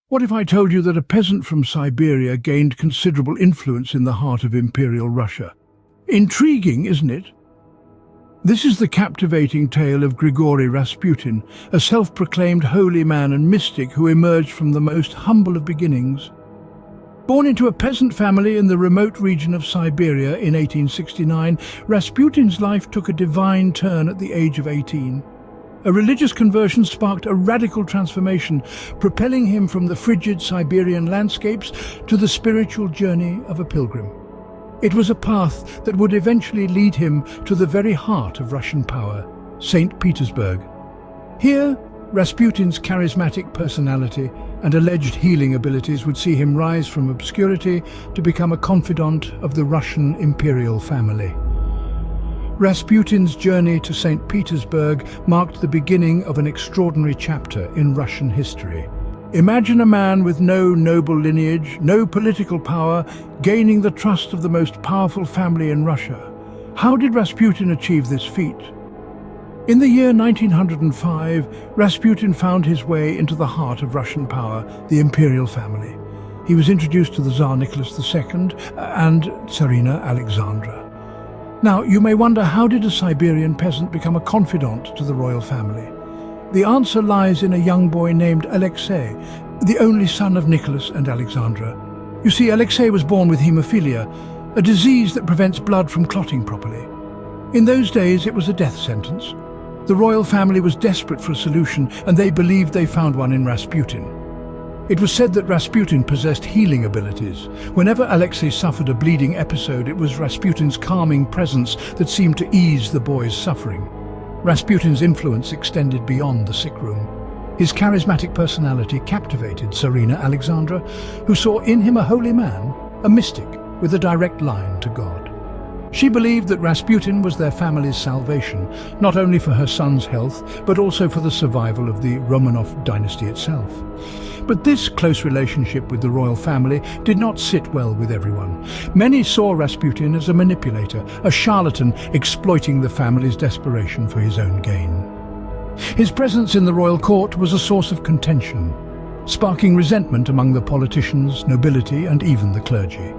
What if I told you that a peasant from Siberia gained considerable influence in the heart of Imperial Russia? Intriguing, isn't it? This is the captivating tale of Grigori Rasputin, a self-proclaimed holy man and mystic who emerged from the most humble of beginnings. Born into a peasant family in the remote region of Siberia in 1869, Rasputin's life took a divine turn at the age of 18. A religious conversion sparked a radical transformation, propelling him from the frigid Siberian landscapes to the spiritual journey of a pilgrim. It was a path that would eventually lead him to the very heart of Russian power, Saint Petersburg. Here, Rasputin's charismatic personality and alleged healing abilities would see him rise from obscurity to become a confidant of the Russian imperial family. Rasputin's journey to St. Petersburg marked the beginning of an extraordinary chapter in Russian history. Imagine a man with no noble lineage, no political power, gaining the trust of the most powerful family in Russia. How did Rasputin achieve this feat? In the year 1905, Rasputin found his way into the heart of Russian power, the imperial family. He was introduced to the Tsar Nicholas II and Tsarina Alexandra. Now, you may wonder, how did a Siberian peasant become a confidant to the royal family? The answer lies in a young boy named Alexei, the only son of Nicholas and Alexandra. You see, Alexei was born with hemophilia, a disease that prevents blood from clotting properly. In those days, it was a death sentence. The royal family was desperate for a solution, and they believed they found one in Rasputin. It was said that Rasputin possessed healing abilities. Whenever Alexei suffered a bleeding episode, it was Rasputin's calming presence that seemed to ease the boy's suffering. Rasputin's influence extended beyond the sick room. His charismatic personality captivated Tsarina Alexandra, who saw in him a holy man, a mystic with a direct line to God. She believed that Rasputin was their family's salvation, not only for her son's health, but also for the survival of the Romanov dynasty itself. But this close relationship with the royal family did not sit well with everyone. Many saw Rasputin as a manipulator, a charlatan exploiting the family's desperation for his own gain. His presence in the royal court was a source of contention, sparking resentment among the politicians, nobility, and even the clergy.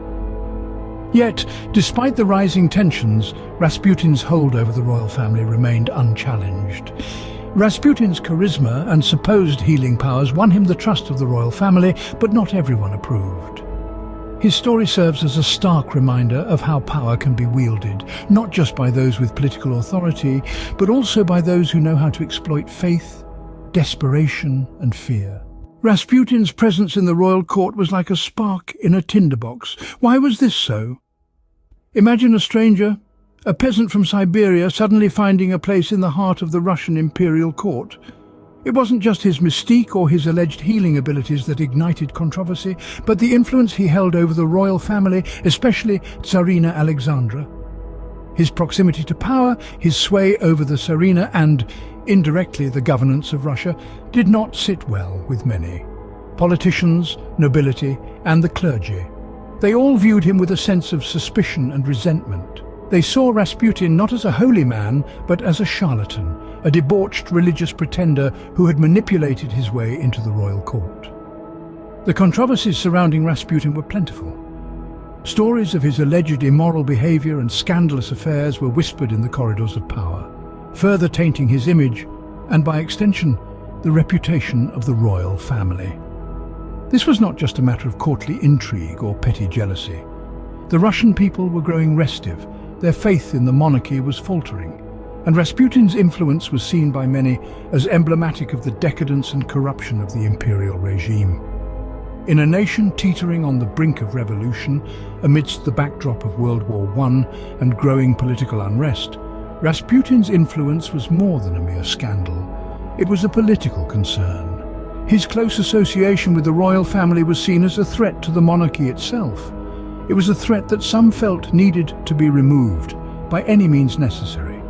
Yet, despite the rising tensions, Rasputin's hold over the royal family remained unchallenged. Rasputin's charisma and supposed healing powers won him the trust of the royal family, but not everyone approved. His story serves as a stark reminder of how power can be wielded, not just by those with political authority, but also by those who know how to exploit faith, desperation, and fear. Rasputin's presence in the royal court was like a spark in a tinderbox. Why was this so? Imagine a stranger, a peasant from Siberia, suddenly finding a place in the heart of the Russian imperial court. It wasn't just his mystique or his alleged healing abilities that ignited controversy, but the influence he held over the royal family, especially Tsarina Alexandra. His proximity to power, his sway over the Tsarina and, indirectly, the governance of Russia, did not sit well with many. Politicians, nobility, and the clergy. They all viewed him with a sense of suspicion and resentment. They saw Rasputin not as a holy man, but as a charlatan, a debauched religious pretender who had manipulated his way into the royal court. The controversies surrounding Rasputin were plentiful. Stories of his alleged immoral behavior and scandalous affairs were whispered in the corridors of power, further tainting his image and, by extension, the reputation of the royal family. This was not just a matter of courtly intrigue or petty jealousy. The Russian people were growing restive, their faith in the monarchy was faltering, and Rasputin's influence was seen by many as emblematic of the decadence and corruption of the imperial regime. In a nation teetering on the brink of revolution, amidst the backdrop of World War I and growing political unrest, Rasputin's influence was more than a mere scandal. It was a political concern. His close association with the royal family was seen as a threat to the monarchy itself. It was a threat that some felt needed to be removed by any means necessary.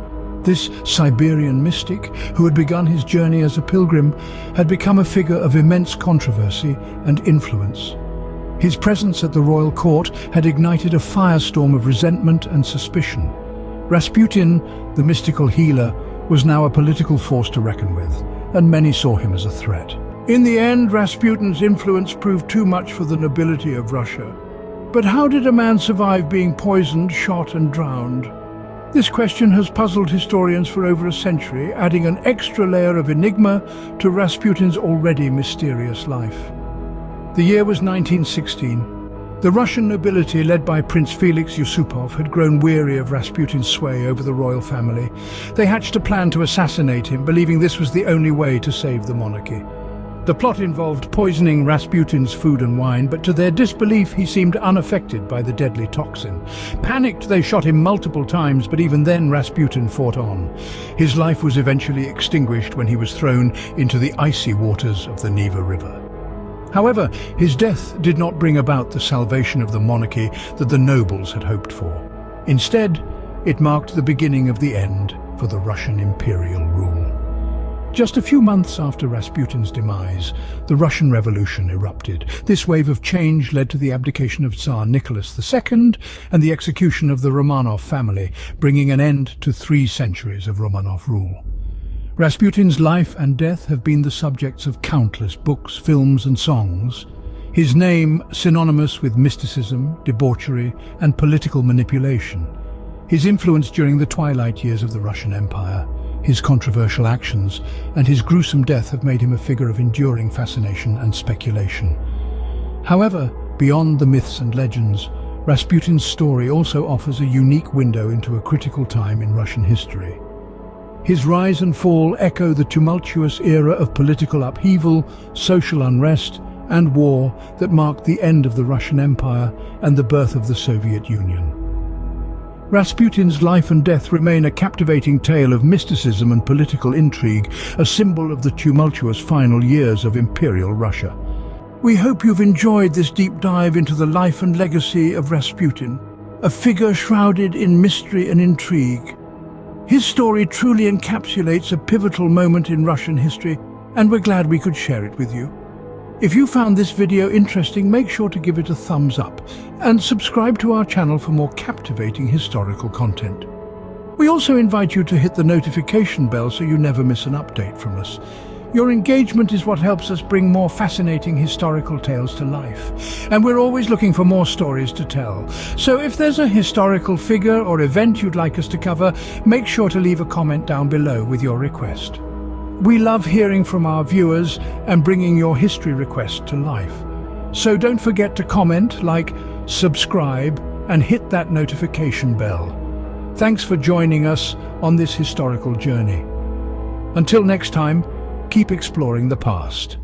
This Siberian mystic, who had begun his journey as a pilgrim, had become a figure of immense controversy and influence. His presence at the royal court had ignited a firestorm of resentment and suspicion. Rasputin, the mystical healer, was now a political force to reckon with, and many saw him as a threat. In the end, Rasputin's influence proved too much for the nobility of Russia. But how did a man survive being poisoned, shot and drowned? This question has puzzled historians for over a century, adding an extra layer of enigma to Rasputin's already mysterious life. The year was 1916. The Russian nobility, led by Prince Felix Yusupov, had grown weary of Rasputin's sway over the royal family. They hatched a plan to assassinate him, believing this was the only way to save the monarchy. The plot involved poisoning Rasputin's food and wine, but to their disbelief he seemed unaffected by the deadly toxin. Panicked, they shot him multiple times, but even then Rasputin fought on. His life was eventually extinguished when he was thrown into the icy waters of the Neva River. However, his death did not bring about the salvation of the monarchy that the nobles had hoped for. Instead, it marked the beginning of the end for the Russian imperial rule. Just a few months after Rasputin's demise, the Russian Revolution erupted. This wave of change led to the abdication of Tsar Nicholas II and the execution of the Romanov family, bringing an end to 3 centuries of Romanov rule. Rasputin's life and death have been the subjects of countless books, films and songs. His name synonymous with mysticism, debauchery and political manipulation. His influence during the twilight years of the Russian Empire, his controversial actions and his gruesome death have made him a figure of enduring fascination and speculation. However, beyond the myths and legends, Rasputin's story also offers a unique window into a critical time in Russian history. His rise and fall echo the tumultuous era of political upheaval, social unrest, and war that marked the end of the Russian Empire and the birth of the Soviet Union. Rasputin's life and death remain a captivating tale of mysticism and political intrigue, a symbol of the tumultuous final years of Imperial Russia. We hope you've enjoyed this deep dive into the life and legacy of Rasputin, a figure shrouded in mystery and intrigue. His story truly encapsulates a pivotal moment in Russian history, and we're glad we could share it with you. If you found this video interesting, make sure to give it a thumbs up and subscribe to our channel for more captivating historical content. We also invite you to hit the notification bell so you never miss an update from us. Your engagement is what helps us bring more fascinating historical tales to life, and we're always looking for more stories to tell. So if there's a historical figure or event you'd like us to cover, make sure to leave a comment down below with your request. We love hearing from our viewers and bringing your history requests to life. So don't forget to comment, like, subscribe, and hit that notification bell. Thanks for joining us on this historical journey. Until next time, keep exploring the past.